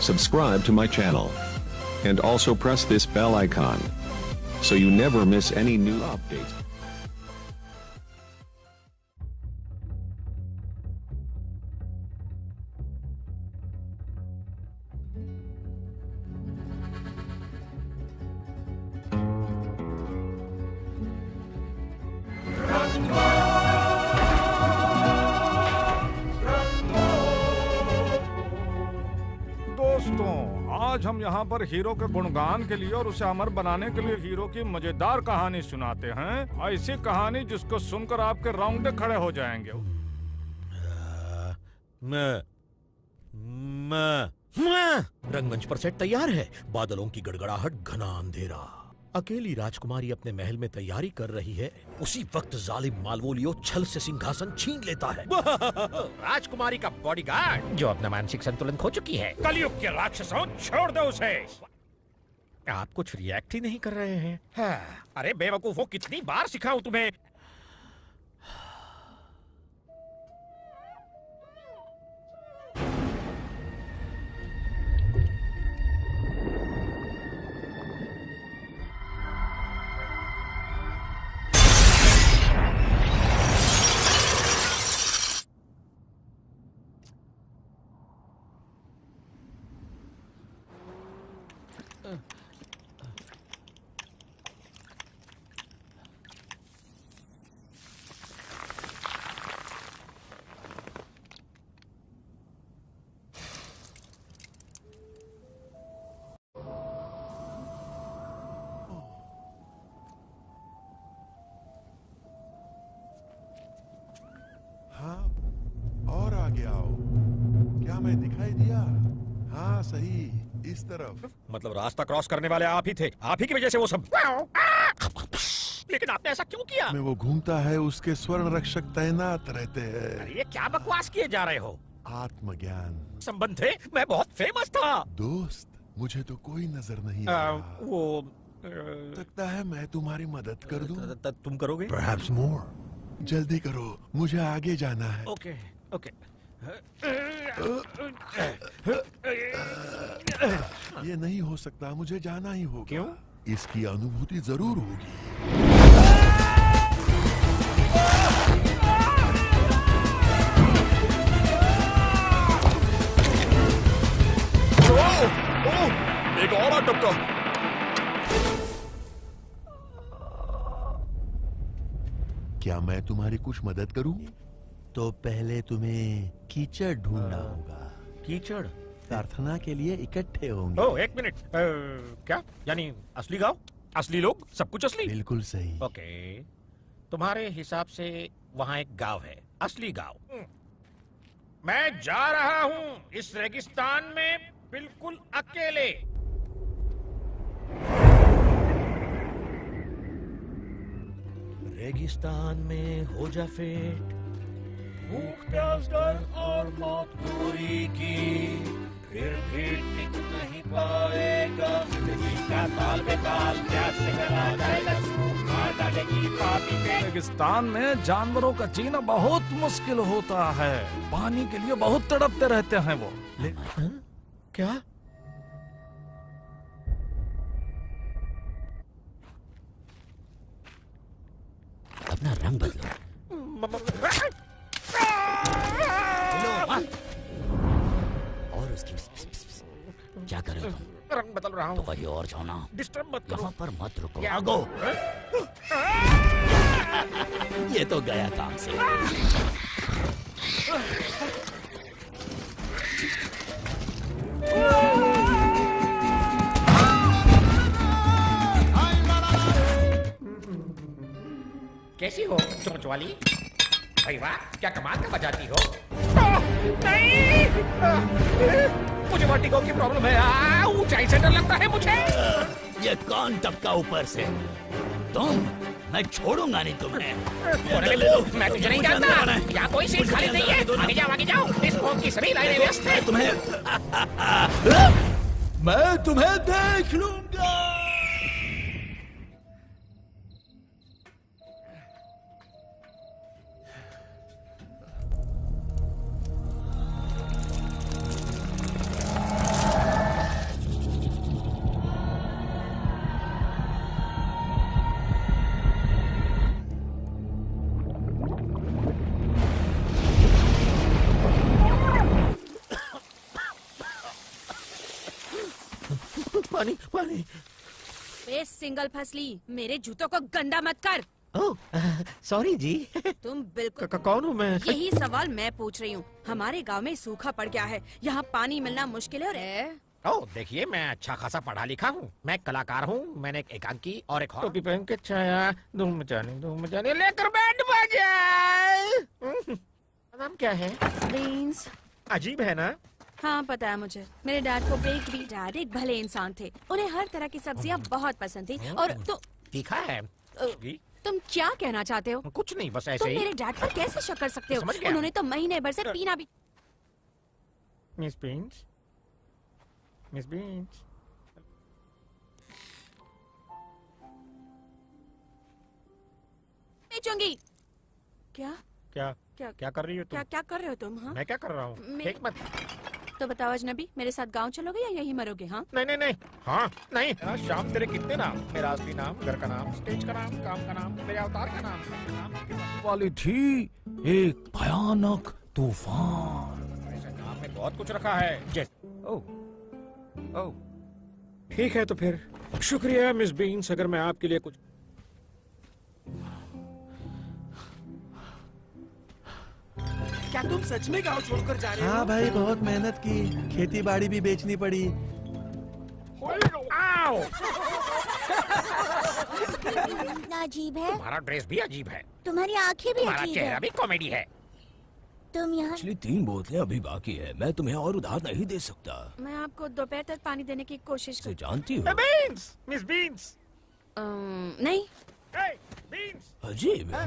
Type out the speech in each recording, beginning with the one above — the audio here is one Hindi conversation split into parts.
subscribe to my channel, and also press this bell icon, so you never miss any new updates. दोस्तों, आज हम यहाँ पर हीरो के गुणगान के लिए और उसे अमर बनाने के लिए हीरो की मजेदार कहानी सुनाते हैं। ऐसी कहानी जिसको सुनकर आपके रोंगटे खड़े हो जाएंगे। रंगमंच पर सेट तैयार है। बादलों की गड़गड़ाहट, घना अंधेरा। अकेली राजकुमारी अपने महल में तैयारी कर रही है। उसी वक्त जालिम मालवोलियो छल से सिंहासन छीन लेता है। राजकुमारी का बॉडीगार्ड जो अपना मानसिक संतुलन खो चुकी है। कलयुग के राक्षसों, छोड़ दो उसे। आप कुछ रिएक्ट ही नहीं कर रहे हैं। अरे बेवकूफों, कितनी बार सिखाऊं तुम्हें। हाँ, और आगे आओ। क्या मैं दिखाई दिया? हाँ सही, इस तरफ। मतलब रास्ता क्रॉस करने वाले आप ही थे। आप ही की वजह से वो सब। लेकिन आपने ऐसा क्यों किया? में वो घूमता है, उसके स्वर्ण रक्षक तैनात रहते हैं। अरे ये क्या बकवास किए जा रहे हो? आत्मज्ञान संबंध थे, मैं बहुत फेमस था। दोस्त, मुझे तो कोई नजर नहीं आ रहा। वो लगता है मैं तुम्हारी मदद कर दूं। तुम करोगे? Perhaps more. जल्दी करो, मुझे आगे जाना है। Okay okay. ये नहीं हो सकता, मुझे जाना ही होगा। क्यों? इसकी अनुभूति जरूर होगी। एक और टपका। क्या मैं तुम्हारी कुछ मदद करूं? तो पहले तुम्हें कीचड़ ढूंढना होगा। कीचड़? प्रार्थना के लिए इकट्ठे होंगे। ओह, एक मिनट। क्या? यानी असली गांव, असली लोग, सब कुछ असली? बिल्कुल सही। ओके, तुम्हारे हिसाब से वहाँ एक गांव है, असली गांव। मैं जा रहा हूँ इस रेगिस्तान में बिल्कुल अकेले। रेगिस्तान में हो जा फेट, भूख प्यास डर और मौत पूरी की, फिर भी टिक नहीं पाएगा। जिंदगी का ताल बेताल, प्यास से गला जाएगा, मार डालेगी पापी के। रेगिस्तान में जानवरों का जीना बहुत मुश्किल होता है। पानी के लिए बहुत तड़पते रहते हैं वो। क्या? अपना रंग बदलो। और उसकी क्या कर रहे हो तुम? रंग बदल रहा हूँ। तो कहीं और जाओ ना। डिस्टर्ब मत करो। यहाँ पर मत रुको। क्या? भागो। ये तो गया काम से। कैसी हो चोंच वाली? भाई वाह, क्या कमाल का बजाती हो। नहीं, मुझे वर्टिगो की प्रॉब्लम है। ऊंचाई से डर लगता है मुझे। ये कौन टपका ऊपर से? तुम? मैं छोड़ूंगा नहीं तुम्हें। मैं तुझे नहीं जानता। यहाँ कोई सीट खाली नहीं है। आगे जाओ, आगे जाओ। इस फोन की सभी लाइनें व्यस्त हैं। मैं तुम्हें देख लूंगा। पानी पानी। बे सिंगल फसली, मेरे जूतों को गंदा मत कर। ओह सॉरी जी। तुम बिल्कुल कौन हूँ मैं? यही सवाल मैं पूछ रही हूँ। हमारे गांव में सूखा पड़ गया है, यहाँ पानी मिलना मुश्किल है। और ओह देखिए, मैं अच्छा खासा पढ़ा लिखा हूँ, मैं कलाकार हूँ। मैंने एक एकांकी और एक टोपी पहन के छाया धूम मचाने लेकर बैंड बजाए। नाम क्या है? बीन्स। अजीब है ना? हाँ पता है मुझे। मेरे डैड को बेकरी डैड एक भले इंसान थे, उन्हें हर तरह की सब्जियाँ बहुत पसंद थी। और तो तीखा है। तुम क्या कहना चाहते हो? कुछ नहीं, बस ऐसे तुम ही। मेरे डैड पर कैसे शक कर सकते हो? समझ गया। उन्होंने तो महीने भर से पीना भी। Miss beans, miss beans. बेचूंगी। क्या क्या क्या क्या कर रही हो तुम? क्या कर रहे हो तुम? हाँ मैं क्या कर रहा हूँ? मैं- एक मत। तो बताओ अजनबी, मेरे साथ गांव चलोगे या यहीं मरोगे? हाँ नहीं नहीं नहीं, हाँ नहीं। मेरा शाम तेरे कितने नाम, मेरा असली नाम, घर का नाम, स्टेज का नाम, काम का नाम, मेरे अवतार का नाम। वाली थी एक भयानक तूफान। ऐसे नाम में बहुत कुछ रखा है। जैसे ओह ठीक है, तो फिर शुक्रिया मिस बीन्स, अगर मैं आपके लिए कुछ। क्या तुम सच में गांव छोड़कर जा रहे हो? हाँ भाई, बहुत मेहनत की, खेती बाड़ी भी बेचनी पड़ी। आओ! इतना अजीब है। तुम्हारा ड्रेस भी अजीब है, तुम्हारी आंखें भी तुम्हारा अजीब चेहरा है। भी कॉमेडी है। तुम यहाँ पिछली 3 बोतलें अभी बाकी है, मैं तुम्हें और उधार नहीं दे सकता। मैं आपको दोपहर तक पानी देने की कोशिश इसे कर। जानती हो? Beans, miss beans. नहीं। Hey, beans. अजीब है।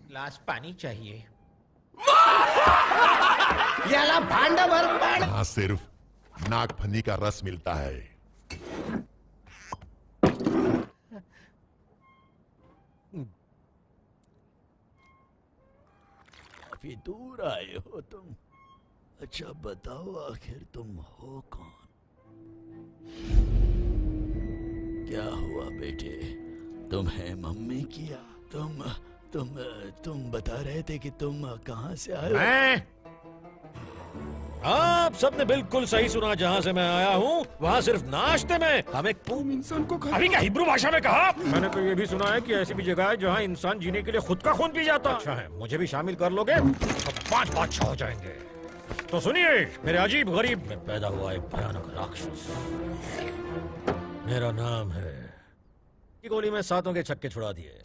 ग्लास पानी चाहिए। याला भांडा भर पानी। यहाँ सिर्फ नागफनी का रस मिलता है। काफी दूर आए हो तुम। अच्छा बताओ, आखिर तुम हो कौन? क्या हुआ बेटे, तुम्हें मम्मी किया? तुम बता रहे थे कि तुम कहाँ से आए हो? मैं? आप सबने बिल्कुल सही सुना। जहाँ से मैं आया हूँ वहाँ सिर्फ नाश्ते में हम एक इंसान को अभी क्या हिब्रू भाषा में कहा? मैंने तो ये भी सुना है कि ऐसी भी जगह है जहाँ इंसान जीने के लिए खुद का खून पी जाता। अच्छा है, मुझे भी शामिल कर लोगे तो 5 बादशाह हो जाएंगे। तो सुनिए, मेरे अजीब गरीब में पैदा हुआ एक भयानक राक्षस। मेरा नाम है। की गोली में 7 के छक्के छुड़ा दिए।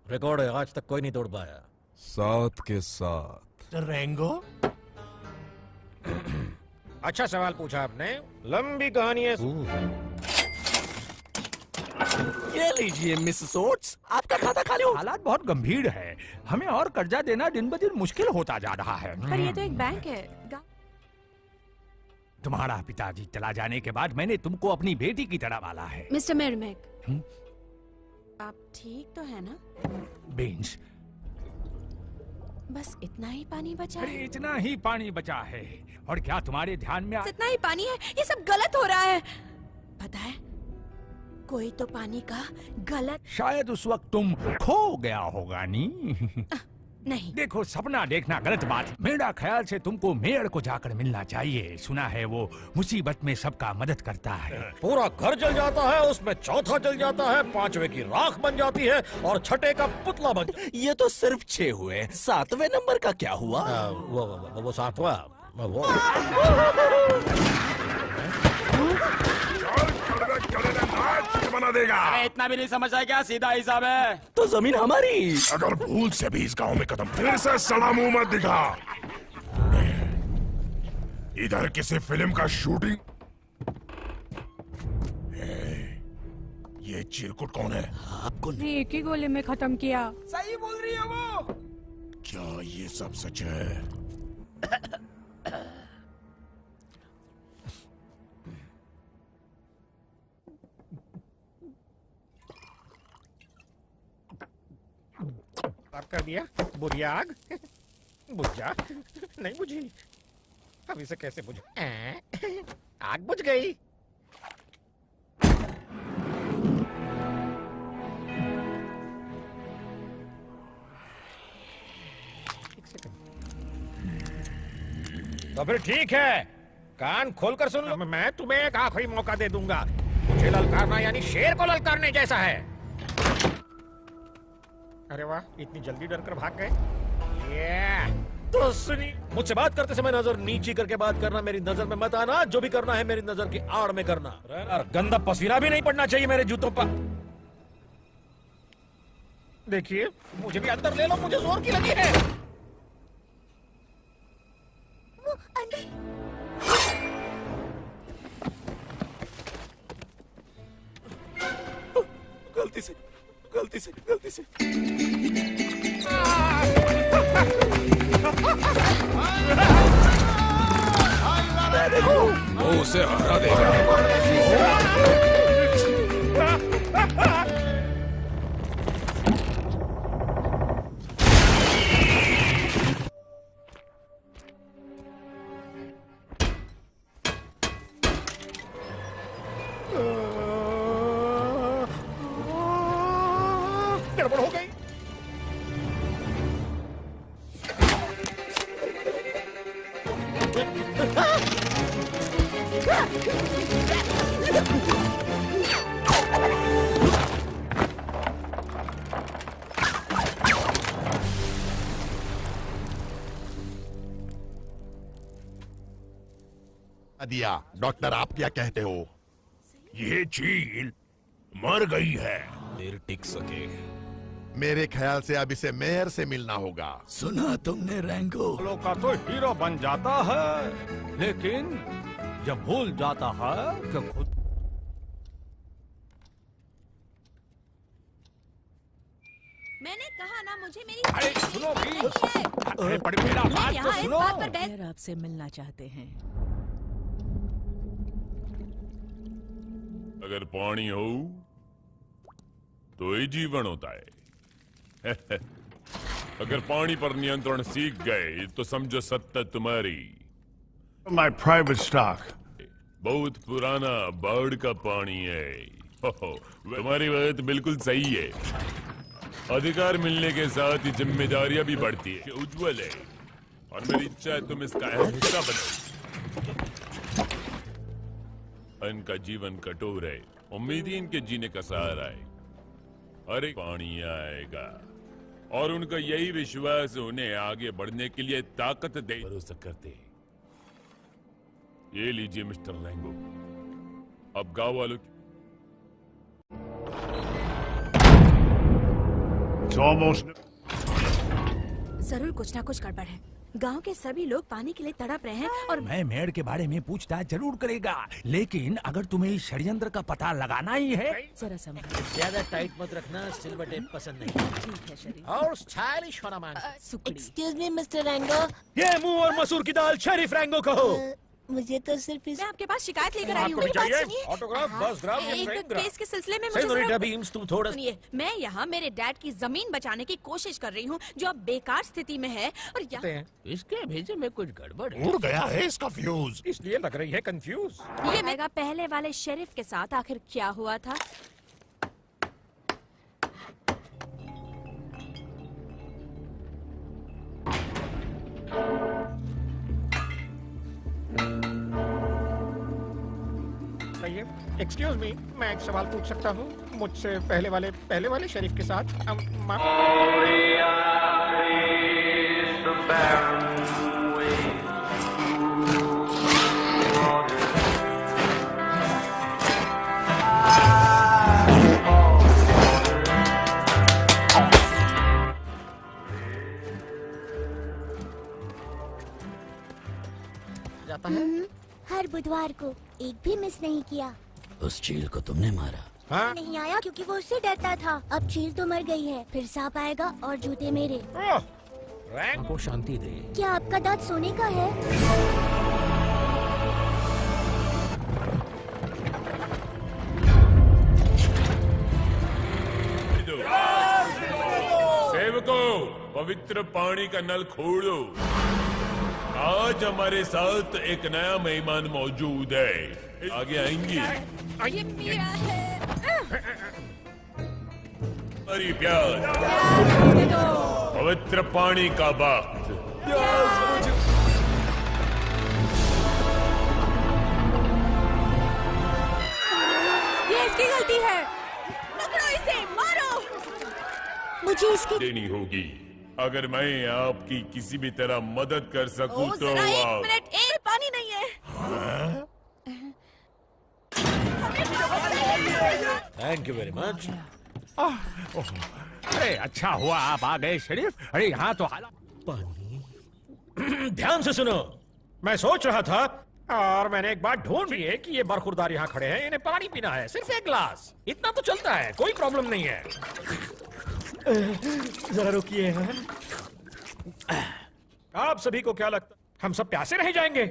रिकॉर्ड है, आज तक कोई नहीं तोड़ पाया। 7 के 7। रेंगो? अच्छा सवाल पूछा आपने, लंबी कहानी है। ये लीजिए मिसेस ओट्स, आपका खाता खाली हो। हालात बहुत गंभीर है, हमें और कर्जा देना दिन ब दिन मुश्किल होता जा रहा है। पर ये तो एक बैंक है। तुम्हारा पिताजी चला जाने के बाद मैंने तुमको अपनी बेटी की तरह पाला है। मिस्टर मेरमेक, आप ठीक तो है ना? बीन्स, बस इतना ही पानी बचा अरे है? इतना ही पानी बचा है। और क्या तुम्हारे ध्यान में बस इतना ही पानी है? ये सब गलत हो रहा है। पता है, कोई तो पानी का गलत। शायद उस वक्त तुम खो गया होगा नी। नहीं। देखो, सपना देखना गलत बात है। मेरा ख्याल से तुमको मेयर को जाकर मिलना चाहिए। सुना है वो मुसीबत में सबका मदद करता है। पूरा घर जल जाता है, उसमें चौथा जल जाता है, 5वें की राख बन जाती है और 6ठे का पुतला बन। ये तो सिर्फ 6 हुए, 7वें नंबर का क्या हुआ? वो 7वां वो। बना देगा। इतना भी नहीं समझ आया क्या? सीधा हिसाब है तो जमीन हमारी। अगर भूल से भी इस गांव में कदम फिर से सड़ा मुंह मत दिखा। इधर किसी फिल्म का शूटिंग। ये चिरकुट कौन है? आपको एक ही गोले में खत्म किया। सही बोल रही है वो। क्या ये सब सच है? कर दिया। बुझी आग? बुझ जा। नहीं बुझी। अब इसे कैसे बुझ? आग बुझ गई। एक सेकंड। तो फिर ठीक है, कान खोलकर सुन लो। मैं तुम्हें एक आखिरी मौका दे दूंगा। मुझे ललकारना यानी शेर को ललकारने जैसा है। अरे वाह, इतनी जल्दी डर कर भाग गए। तो सुनी, मुझसे बात करते समय नजर नीची करके बात करना, मेरी नजर में मत आना। जो भी करना है मेरी नजर की आड़ में करना। और गंदा पसीना भी नहीं पड़ना चाहिए मेरे जूतों पर। देखिए, मुझे भी अंदर ले लो, मुझे जोर की लगी है। वो अंदर। गलती से। वो उसे हरा देगा। गड़बड़ हो गई। दिया। डॉक्टर, आप क्या कहते हो? ये चील मर गई है। देर टिक सके। मेरे ख्याल से अब इसे मेयर से मिलना होगा। सुना तुमने रैंगो? लोग का तो हीरो बन जाता है, लेकिन जब भूल जाता है कि खुद। मैंने कहा ना, मुझे मेरी अरे सुनो भी, है। पढ़ मेरा मैं बात तो यहाँ इस सुनो। बात पर बहस मेयर आपसे मिलना चाहते हैं। अगर पानी हो तो ही जीवन होता है। अगर पानी पर नियंत्रण सीख गए तो समझो सत्ता तुम्हारी। My private stock. बहुत पुराना बाढ़ का पानी है। तुम्हारी बात बिल्कुल सही है। अधिकार मिलने के साथ ही जिम्मेदारियां भी बढ़ती है। उज्जवल है और मेरी इच्छा है तुम इसका हिस्सा बनो। इनका जीवन कठोर है, उम्मीद ही इनके जीने का सहारा है। हर एक पानी आएगा और उनका यही विश्वास उन्हें आगे बढ़ने के लिए ताकत दे। भरोसा करते हैं। ये लीजिए मिस्टर रैंगो, अब गांव वालों की जरूर कुछ ना कुछ गड़बड़ है। गांव के सभी लोग पानी के लिए तड़प रहे हैं और मैं मेयर के बारे में पूछताछ जरूर करेगा, लेकिन अगर तुम्हें इस षड्यंत्र का पता लगाना ही है। जरा समझ। ज्यादा टाइट मत रखना, सिल्वर टेप पसंद नहीं। ठीक है शरीफ। और स्टाइलिश होना मान। Excuse me mister Rango. ये मुंह और मसूर की दाल शरीफ रैंगो कहो। मुझे तो सिर्फ इस... मैं आपके पास शिकायत लेकर आई हूँ। आपको भी मेरी बात चाहिए? सुनिए। ऑटोग्राफ, बस ग्राफ या एक फ्रेम केस के सिलसिले में सेनोरिटा मुझे बीम्स, तुम थोड़ा सुनिए, मैं यहाँ मेरे डैड की जमीन बचाने की कोशिश कर रही हूँ जो अब बेकार स्थिति में है, और यहाँ इसके भेजे में कुछ गड़बड़ है। उड़ गया है इसका फ्यूज। इसलिए लग रही है कंफ्यूज। ये मेगा पहले वाले शेरिफ के साथ आखिर क्या हुआ था? एक्सक्यूज मी, मैं एक सवाल पूछ सकता हूँ मुझसे पहले वाले शरीफ के साथ? जाता है। हर बुधवार को एक भी मिस नहीं किया। उस चील को तुमने मारा? हाँ? नहीं आया क्योंकि वो उससे डरता था। अब चील तो मर गई है, फिर सांप आएगा और जूते मेरे। रैंक को शांति दे। क्या आपका दांत सोने का है? सेवकों, पवित्र पानी का नल खोलो। आज हमारे साथ एक नया मेहमान मौजूद है, आगे आएंगी। ये मेरा है। हमारी प्यार, पवित्र पानी का वक्त। ये इसकी गलती है। पकड़ो इसे, मारो। मुझे इसकी देनी होगी। अगर मैं आपकी किसी भी तरह मदद कर सकूं तो जरा एक आप। मिनट, पानी नहीं है। Thank you very much. अरे अच्छा हुआ आप आ गए शरीफ। अरे यहाँ तो हालात। पानी। ध्यान से सुनो, मैं सोच रहा था और मैंने एक बात ढूंढ ली है कि ये बरखुरदार यहाँ खड़े हैं, इन्हें पानी पीना है, सिर्फ एक गिलास, इतना तो चलता है, कोई प्रॉब्लम नहीं है। जरा रुकिए। आप सभी को क्या लगता, हम सब प्यासे रह जाएंगे,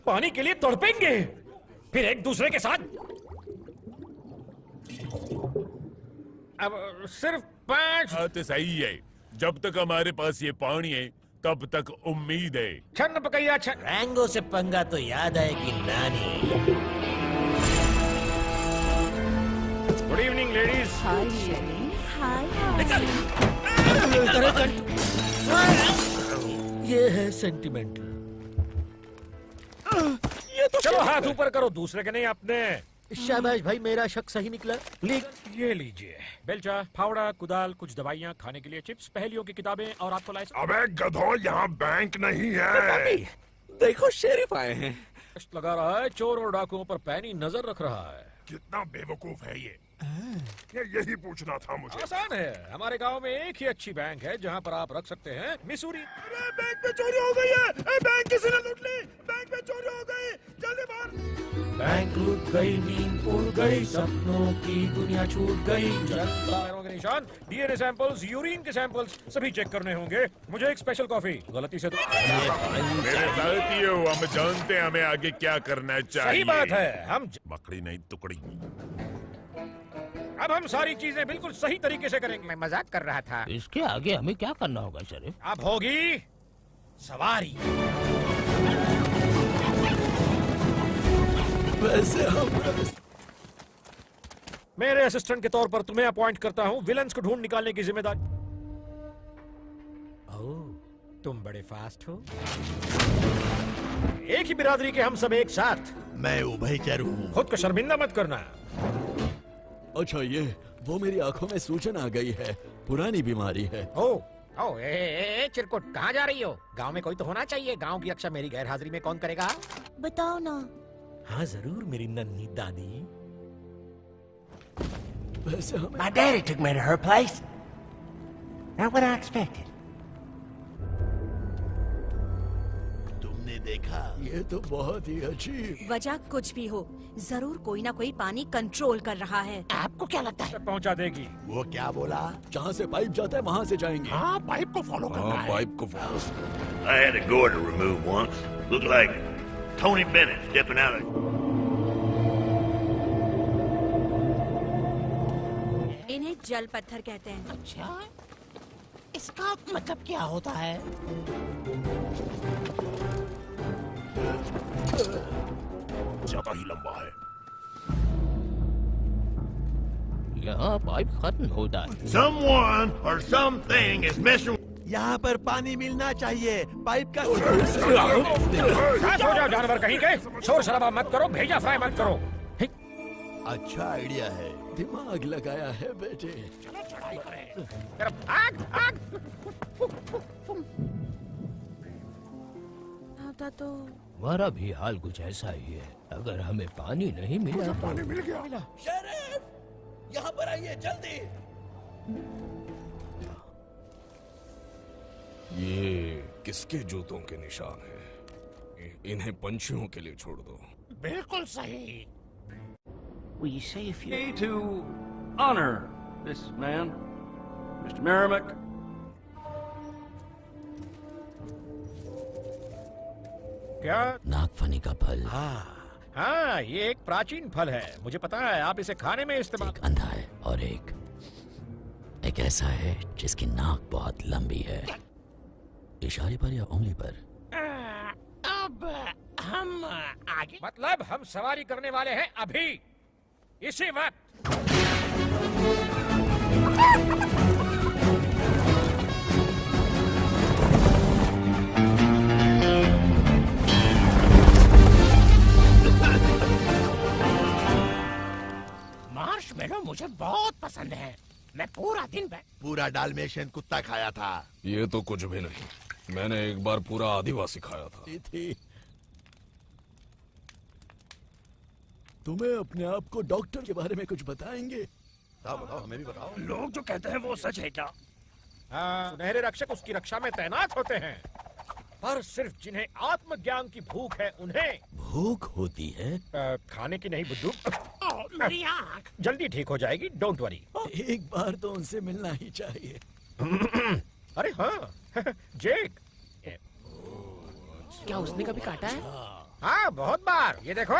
पानी के लिए तड़पेंगे, फिर एक दूसरे के साथ? अब सिर्फ 5 तो सही है, जब तक हमारे पास ये पानी है तब तक उम्मीद है। छन्न पकैया छन्न। रैंगो से पंगा तो याद आएगी नानी। Good evening ladies. ये है सेंटिमेंटल। ये तो चलो हाथ ऊपर करो, दूसरे के नहीं अपने। शाबाश भाई, मेरा शक सही निकला। ये लीजिए बेलचा, फावड़ा, कुदाल, कुछ दवाइयाँ, खाने के लिए चिप्स, पहेलियों की किताबें और आपको लाइसेंस। अबे गधो, यहाँ बैंक नहीं है। देखो शेरिफ आए हैं। लगा रहा है चोर और डाकुओं पर पैनी नजर रख रहा है। कितना बेवकूफ है ये यही पूछना था मुझे। आसान है, हमारे गांव में एक ही अच्छी बैंक है जहां पर आप रख सकते हैं मिसूरी। अरे बैंक में चोरी हो गई है, बैंक किसी ने लूट ली, बैंक में चोरी हो गई, जल्दी बाहर। बैंक लूट गई, नींद उड़ गई, सपनों की दुनिया छूट गई। पैरों के निशान, डीएनए सैंपल्स, यूरिन के सैंपल्स सभी चेक करने होंगे। मुझे एक स्पेशल कॉफी। गलती से तो मेरे साथ ही हो, हम जानते हैं हमें आगे क्या करना चाहिए। सही बात है, हम मकड़ी नहीं टुकड़ी। अब हम सारी चीजें बिल्कुल सही तरीके से करेंगे। मैं मजाक कर रहा था। इसके आगे हमें क्या करना होगा शरीफ? अब होगी सवारी। वैसे हम मेरे असिस्टेंट के तौर पर तुम्हें अपॉइंट करता हूँ विलन्स को ढूंढ निकालने की जिम्मेदारी। ओह, तुम बड़े फास्ट हो। एक ही बिरादरी के हम सब एक साथ। मैं उभयचर हूँ। खुद को शर्मिंदा मत करना। अच्छा, ये वो मेरी आंखों में सूजन आ गई है, पुरानी बीमारी है। चिरकुट, कहाँ जा रही हो? गांव में कोई तो होना चाहिए। गांव की रक्षा मेरी गैर हाजिरी में कौन करेगा? बताओ ना। हाँ जरूर मेरी नन्ही दादी। वैसे हमें My daddy took me to her place. Not what I expected. तुमने देखा? ये तो बहुत ही अच्छी। वजह कुछ भी हो, जरूर कोई ना कोई पानी कंट्रोल कर रहा है। आपको क्या लगता है? पहुंचा देगी। वो क्या बोला? जहाँ से पाइप जाता है वहाँ से जाएंगे। हाँ, पाइप को फॉलो करना है। पाइप को follow. I had a gourd to remove once. Looked like Tony Bennett stepping out of... इन्हें जल पत्थर कहते हैं। अच्छा, इसका मतलब क्या होता है? ज्यादा ही लंबा है। यहाँ पाइप खत्म होता है। Someone or something is messing... यहाँ पर पानी मिलना चाहिए, पाइप का। शांत हो जाओ जानवर कहीं के, शोर शराबा मत करो, भेजा फ्राई मत करो। अच्छा आइडिया है। दिमाग लगाया है बेटे। चलो चढ़ाई करें। आग आग। आता तो हमारा भी हाल कुछ ऐसा ही है। अगर हमें पानी नहीं मिला तो पानी मिल गया। शेरिफ, यहाँ पर आइए जल्दी। ये किसके जूतों के निशान हैं? इन्हें पंछियों के लिए छोड़ दो। बिल्कुल सही। Will you say if you... To honor this man, Mr. Merrimack. क्या? नागफनी का फल। हाँ, ये एक प्राचीन फल है, मुझे पता है। आप इसे खाने में इस्तेमाल। एक अंधा है और एक एक ऐसा है जिसकी नाक बहुत लंबी है। इशारे पर या उंगली पर? अब हम आगे, मतलब हम सवारी करने वाले हैं अभी इसी वक्त। मार्शमेलो मुझे बहुत पसंद है। मैं पूरा डाल्मेशियन कुत्ता खाया था। ये तो कुछ भी नहीं, मैंने एक बार पूरा आदिवासी खाया था। तुम्हें अपने आप को डॉक्टर के बारे में कुछ बताएंगे? बताओ, हमें भी बताओ। लोग जो कहते हैं वो सच है क्या? हाँ, सुनहरे रक्षक उसकी रक्षा में तैनात होते हैं, पर सिर्फ जिन्हें आत्मज्ञान की भूख है उन्हें। भूख होती है? खाने की नहीं बुद्धू। मेरी आँख जल्दी ठीक हो जाएगी, डोंट वरी। एक बार तो उनसे मिलना ही चाहिए। अरे हाँ, जेक। क्या उसने कभी काटा है? हाँ, बहुत बार। ये देखो,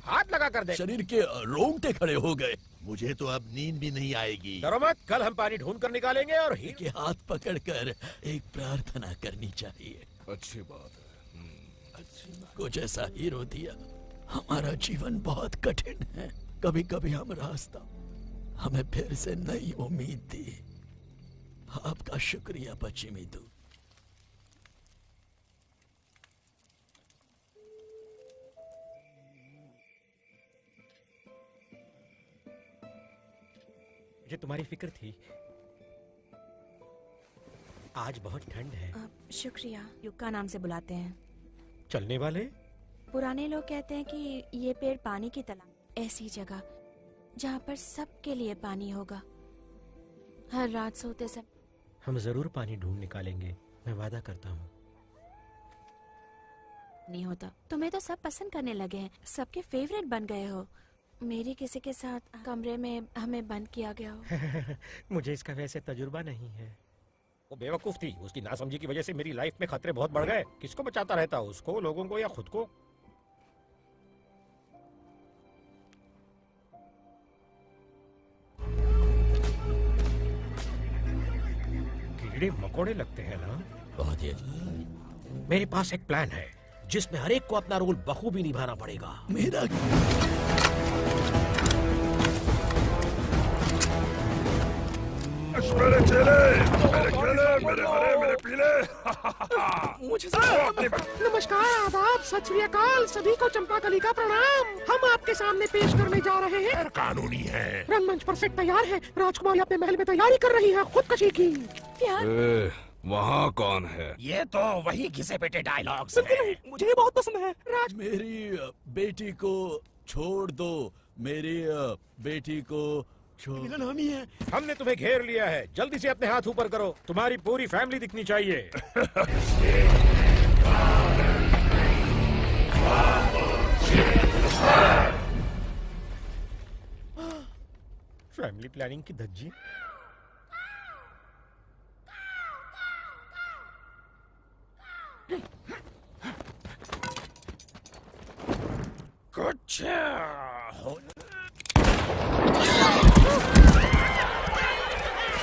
हाथ लगा कर दे। शरीर के रोंगटे खड़े हो गए। मुझे तो अब नींद भी नहीं आएगी। डरो मत, कल हम पानी ढूंढ कर निकालेंगे और ही के हाथ पकड़कर एक प्रार्थना करनी चाहिए। अच्छी बात है। कुछ ऐसा हीरो दिया। हमारा जीवन बहुत कठिन है। कभी कभी हम रास्ता हमें फिर से नई उम्मीद दी। आपका शुक्रिया पश्चिमी दूत। मुझे तुम्हारी फिक्र थी। आज बहुत ठंड है। शुक्रिया। युक्का नाम से बुलाते हैं। चलने वाले? पुराने लोग कहते हैं कि ये पेड़ पानी की तलाश, ऐसी जगह जहाँ पर सबके लिए पानी होगा। हर रात सोते सब हम जरूर पानी ढूंढ निकालेंगे, मैं वादा करता हूँ। नहीं होता। तुम्हें तो सब पसंद करने लगे हैं, सबके फेवरेट बन गए हो। मेरी किसी के साथ कमरे में हमें बंद किया गया हो। मुझे इसका वैसे तजुर्बा नहीं है। वो बेवकूफ थी, उसकी नासमझी की वजह से मेरी लाइफ में खतरे बहुत बढ़ गए। किसको बचाता रहता, उसको, लोगों को या खुद को? कीड़े मकोड़े लगते हैं ना? बहुत ही। मेरे पास एक प्लान है जिसमें हर एक को अपना रोल बखूबी निभाना पड़ेगा। मेरा मेरे चेले, मेरे हरे, मेरे पीले। मुझे नमस्कार, आदाब, सत श्री अकाल, सभी को चंपाकली का प्रणाम। हम आपके सामने पेश करने जा रहे हैं। कानूनी है। रंगमंच पर सेट तैयार है। राजकुमारी अपने महल में तैयारी कर रही है खुदकशी की। वहाँ कौन है? ये तो वही घिसे पेटे डायलॉग्स हैं। मुझे ये बहुत पसंद है। मेरी बेटी को छोड़ दो, मेरी बेटी को नामी है। हमने तुम्हें घेर लिया है, जल्दी से अपने हाथ ऊपर करो, तुम्हारी पूरी फैमिली दिखनी चाहिए। फैमिली प्लानिंग की धज्जी। कुछ हो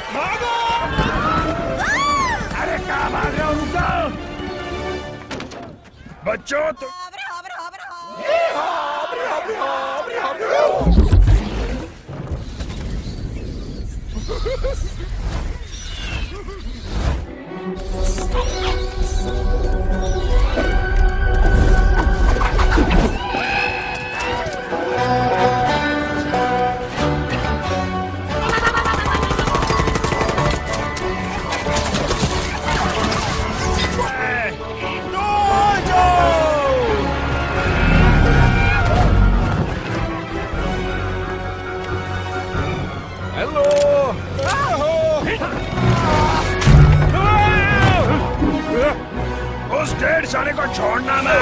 भागो! अरे कहाँ भाग रहे हो? रुको! बच्चों तो उस डेढ़ जाने को छोड़ना ना।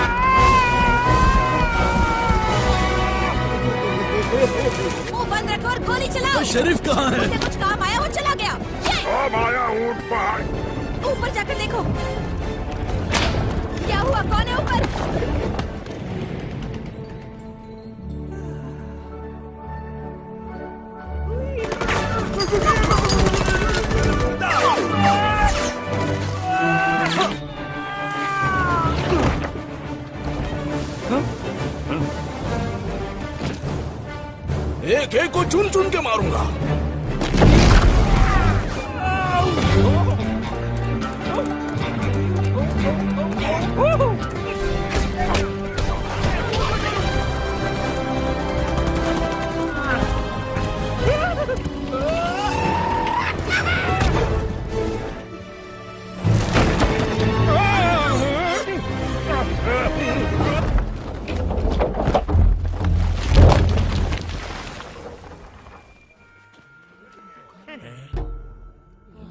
मुंह बंद रखो और गोली चलाओ। शरीफ कहाँ है? उसे कुछ काम आया, वो चला गया। अब आया ऊंट पहाड़। ऊपर जाकर देखो क्या हुआ, कौन है ऊपर? एक एक को चुन चुन के मारूंगा।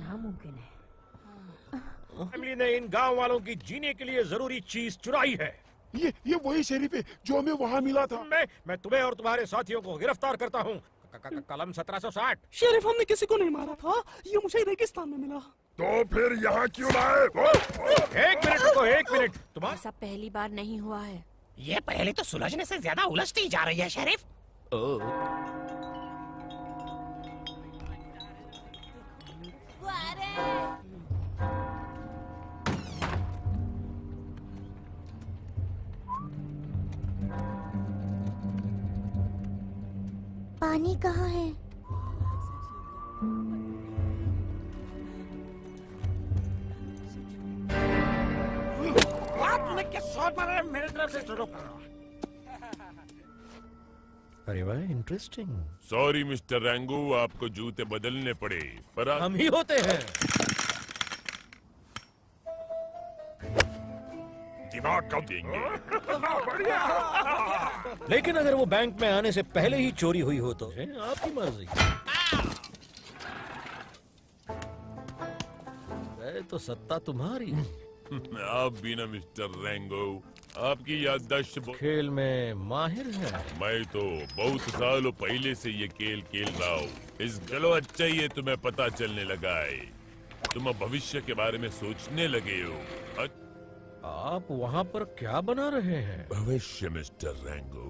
नामुमकिन है। फैमिली ने इन गांव वालों की जीने के लिए जरूरी चीज चुराई है। ये वही शरीफ है जो हमें वहाँ मिला था। मैं तुम्हें और तुम्हारे साथियों को गिरफ्तार करता हूँ। कलम 1760। शेरिफ, हमने किसी को नहीं मारा था, ये मुझे रेगिस्तान में मिला। तो फिर यहाँ क्यों लाए? एक मिनट रुको, एक मिनट। तुम्हारा ऐसा पहली बार नहीं हुआ है। ये पहले तो सुलझने से ज्यादा उलझती जा रही है शेरिफ। पानी कहाँ है? तूने क्या शॉट मारा है? मेरे तरफ से शुरू करो। अरे वाह, इंटरेस्टिंग। सॉरी मिस्टर रैंगो, आपको जूते बदलने पड़े, पर हम ही होते हैं। दिमाग कब देंगे? लेकिन अगर वो बैंक में आने से पहले ही चोरी हुई हो तो आपकी मर्जी। तो सत्ता तुम्हारी। आप भी ना मिस्टर रैंगो, आपकी याददाश्त खेल में माहिर है। मैं तो बहुत सालों पहले से ये खेल खेल रहा हूँ। इस चलो अच्छा ये तुम्हें पता चलने लगा है। तुम अब भविष्य के बारे में सोचने लगे हो। आप वहाँ पर क्या बना रहे हैं? भविष्य मिस्टर रैंगो,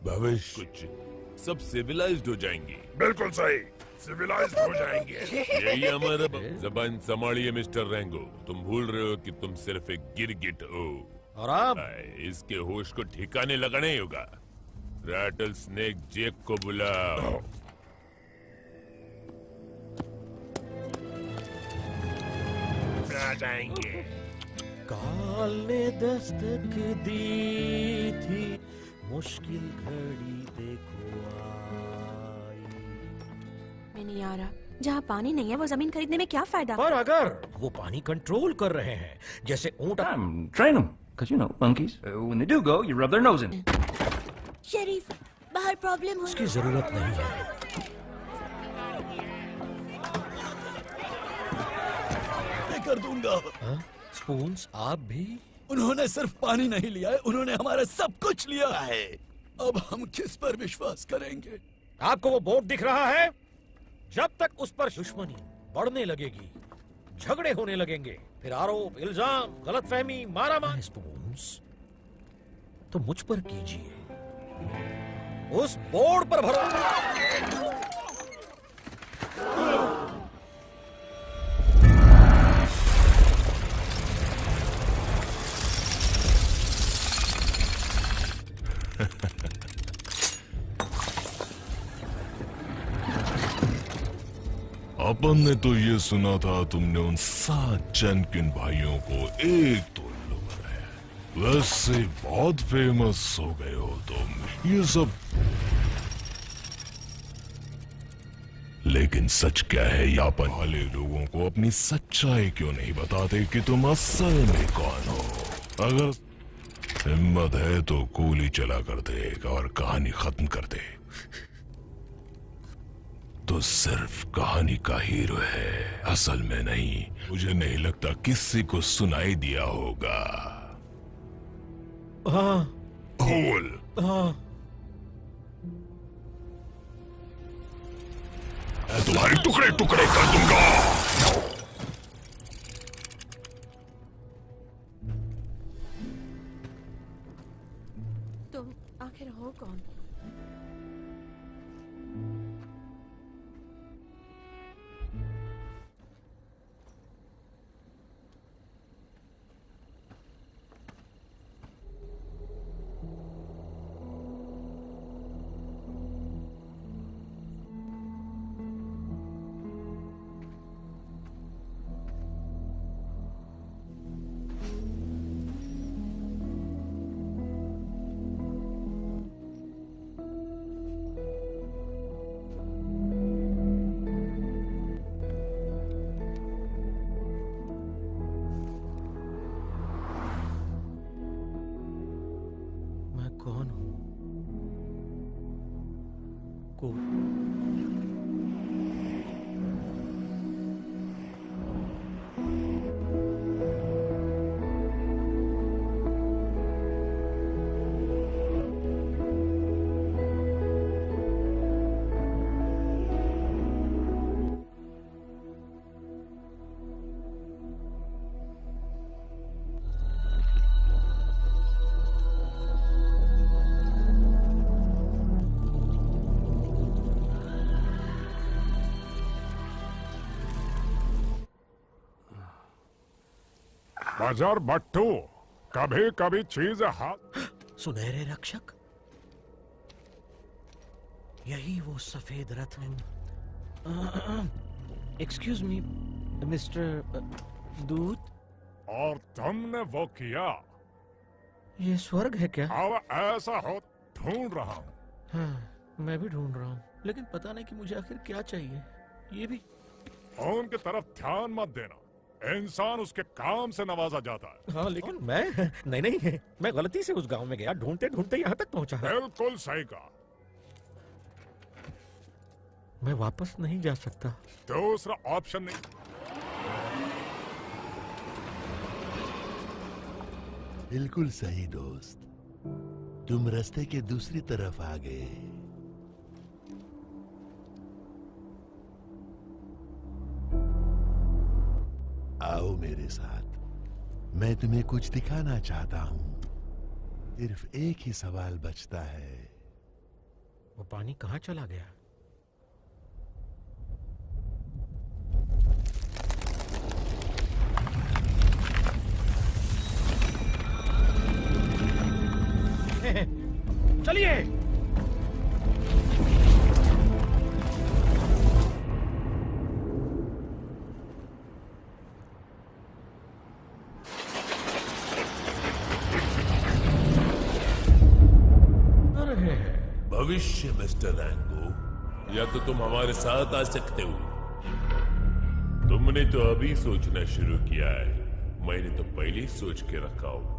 भविष्य कुछ सब सिविलाइज्ड हो जाएंगे। बिल्कुल सही, सिविलाइज्ड हो जाएंगे। यही हमारा जबान संभालिए मिस्टर रैंगो। तुम भूल रहे हो कि तुम सिर्फ एक गिरगिट हो। और आप इसके होश को ठिकाने लगाना होगा। रैटल स्नेक जेक को बुलाओ। आ जाएंगे। काल ने दस्तक दी थी, मुश्किल घड़ी देखो आई। मैं नहीं आ रहा। जहाँ पानी नहीं है वो जमीन खरीदने में क्या फायदा? पर अगर वो पानी कंट्रोल कर रहे हैं, जैसे ऊंट। Train them, because you know monkeys. When they do go, you rub their nose in. शरीफ, बाहर प्रॉब्लम हो। उसकी जरूरत नहीं है। मैं कर दूंगा। स्पून्स, आप भी? उन्होंने सिर्फ पानी नहीं लिया है, उन्होंने हमारा सब कुछ लिया है। अब हम किस पर विश्वास करेंगे? आपको वो बोर्ड दिख रहा है? जब तक उस पर दुश्मनी बढ़ने लगेगी, झगड़े होने लगेंगे, फिर आरोप, इल्जाम, गलतफहमी, मारामारी। स्पून्स तो मुझ पर कीजिए। उस बोर्ड पर भरोसा। अपन ने तो ये सुना था तुमने उन 7 चैंपियन भाइयों को एक तोड़ बनाया। वैसे बहुत फेमस हो गए हो तुम। ये सब लेकिन सच क्या है? यापन वाले लोगों को अपनी सच्चाई क्यों नहीं बताते कि तुम असल में कौन हो? अगर हिम्मत है तो गोली चला कर दे और कहानी खत्म कर दे। तो सिर्फ कहानी का हीरो है, असल में नहीं। मुझे नहीं लगता किसी को सुनाई दिया होगा। हाँ। बोल। हाँ। मैं तुम्हारे टुकड़े टुकड़े कर दूंगा। तुम आखिर हो कौन? कौन हूं? बाजार भट्टू, कभी कभी चीज हाथ। सुनहरे रक्षक, यही वो सफेद रथ है। एक्सक्यूज मी मिस्टर दूत। और तुमने वो किया? ये स्वर्ग है क्या? अब ऐसा हो ढूंढ रहा हूँ। हाँ, मैं भी ढूंढ रहा हूँ, लेकिन पता नहीं कि मुझे आखिर क्या चाहिए। ये भी उनकी तरफ ध्यान मत देना, इंसान उसके काम से नवाजा जाता है। हाँ, लेकिन मैं नहीं, मैं गलती से उस गांव में गया, ढूंढते ढूंढते यहाँ तक पहुँचा। बिल्कुल सही कहा। मैं वापस नहीं जा सकता। दूसरा ऑप्शन नहीं। बिल्कुल सही दोस्त, तुम रास्ते के दूसरी तरफ आ गए। आओ मेरे साथ, मैं तुम्हें कुछ दिखाना चाहता हूं। सिर्फ एक ही सवाल बचता है। वो पानी कहाँ चला गया? चलिए। भविष्य मिस्टर रैंगो, या तो तुम हमारे साथ आ सकते हो। तुमने तो अभी सोचना शुरू किया है, मैंने तो पहले ही सोच के रखा हो।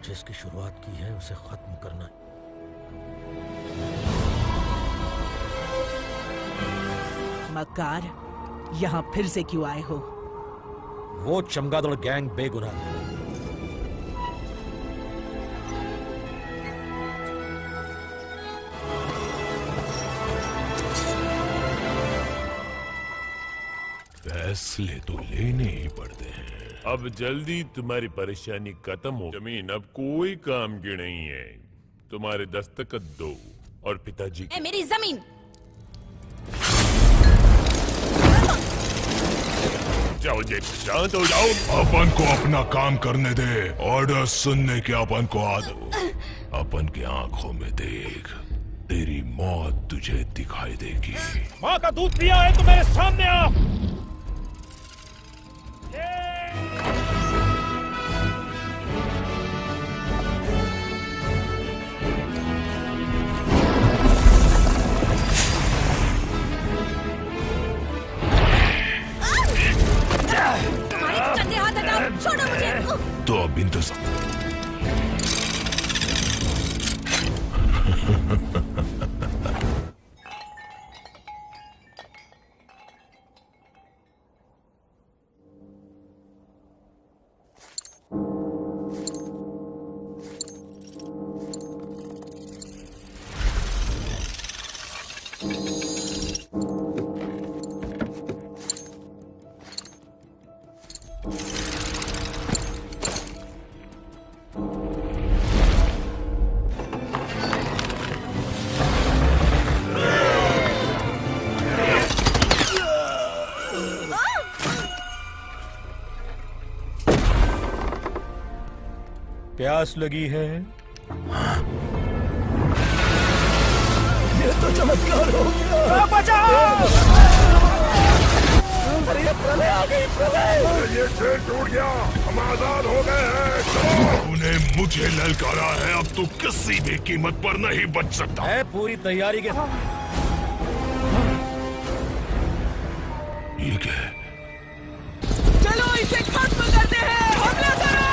जिसकी शुरुआत की है उसे खत्म करना। मक्कार, यहाँ फिर से क्यों आए हो? वो चमगादड़ गैंग बेगुनाह है। फैसले तो लेने ही पड़ते हैं। अब जल्दी तुम्हारी परेशानी खत्म हो। जमीन अब कोई काम की नहीं है। तुम्हारे दस्तखत दो और पिताजी की। मेरी जमीन। जाओ जी, शांत हो जाओ। अपन को अपना काम करने दे। ऑर्डर सुनने के अपन को आदत। अपन की आंखों में देख, तेरी मौत तुझे दिखाई देगी। माँ का दूध पिया है तो मेरे सामने आ। तुम्हारे हाथ हटाओ, छोड़ो मुझे। तो अब इंतजार। प्यास लगी है? ये तो चमत्कार हो गया। बचाओ! आ गई प्रवेश। ये जेल टूट गया, हम आजाद हो गए हैं। चलो। उन्हें मुझे ललकारा है, अब तू किसी भी कीमत पर नहीं बच सकता है। पूरी तैयारी के साथ। ये क्या है? चलो इसे खत्म करते हैं, हमला करो।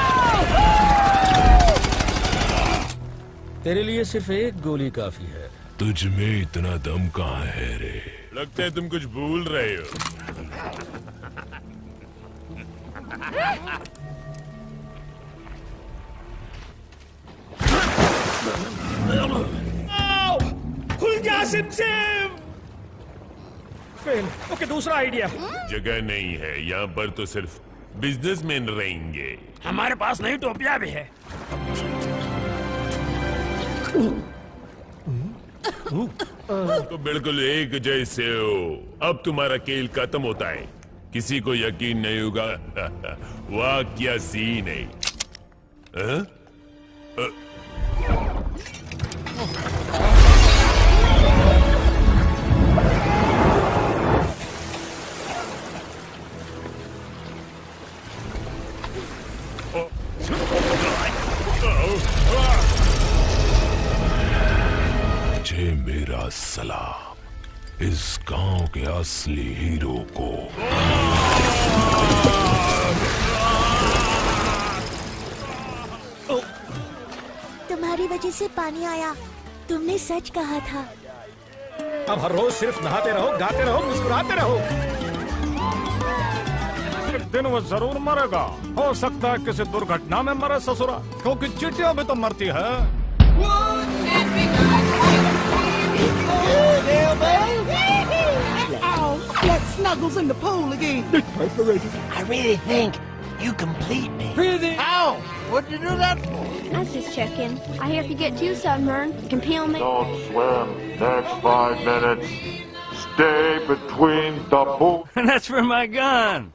तेरे लिए सिर्फ एक गोली काफी है। तुझ में इतना दम कहाँ है रे? लगता है तुम कुछ भूल रहे हो। खुल जा सिम। फेल। ओके, दूसरा आइडिया। जगह नहीं है यहाँ पर, तो सिर्फ बिजनेसमैन रहेंगे। हमारे पास नई टोपियां भी है। तो बिल्कुल एक जैसे हो। अब तुम्हारा खेल खत्म होता है। किसी को यकीन नहीं होगा। वाह क्या सीन है। मुझे मेरा सलाम इस गांव के असली हीरो को। तुम्हारी वजह से पानी आया, तुमने सच कहा था। अब हर रोज सिर्फ नहाते रहो, गाते रहो, मुस्कुराते रहो। एक दिन वो जरूर मरेगा। हो सकता है किसी दुर्घटना में मरे ससुरा, क्योंकि चींटियां भी तो मरती है। Let's snuggles in the pool again. I really think you complete me. Breathing. Ow! What'd you do that for? I was just checking. I hear if you get too sunburned, you can peel me. Don't swim. Next 5 minutes. Stay between the pool. And that's for my gun.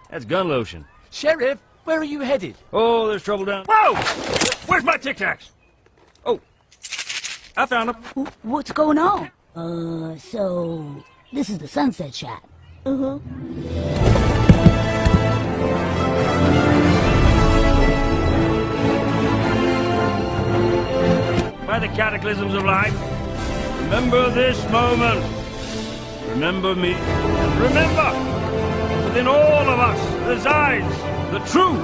That's gun lotion. Sheriff, where are you headed? Oh, there's trouble down. Whoa! Where's my Tic Tacs? Oh, I found them. What's going on? So this is the sunset shot. By the cataclysms of life, remember this moment. Remember me. And remember, within all of us resides the true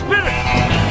spirit.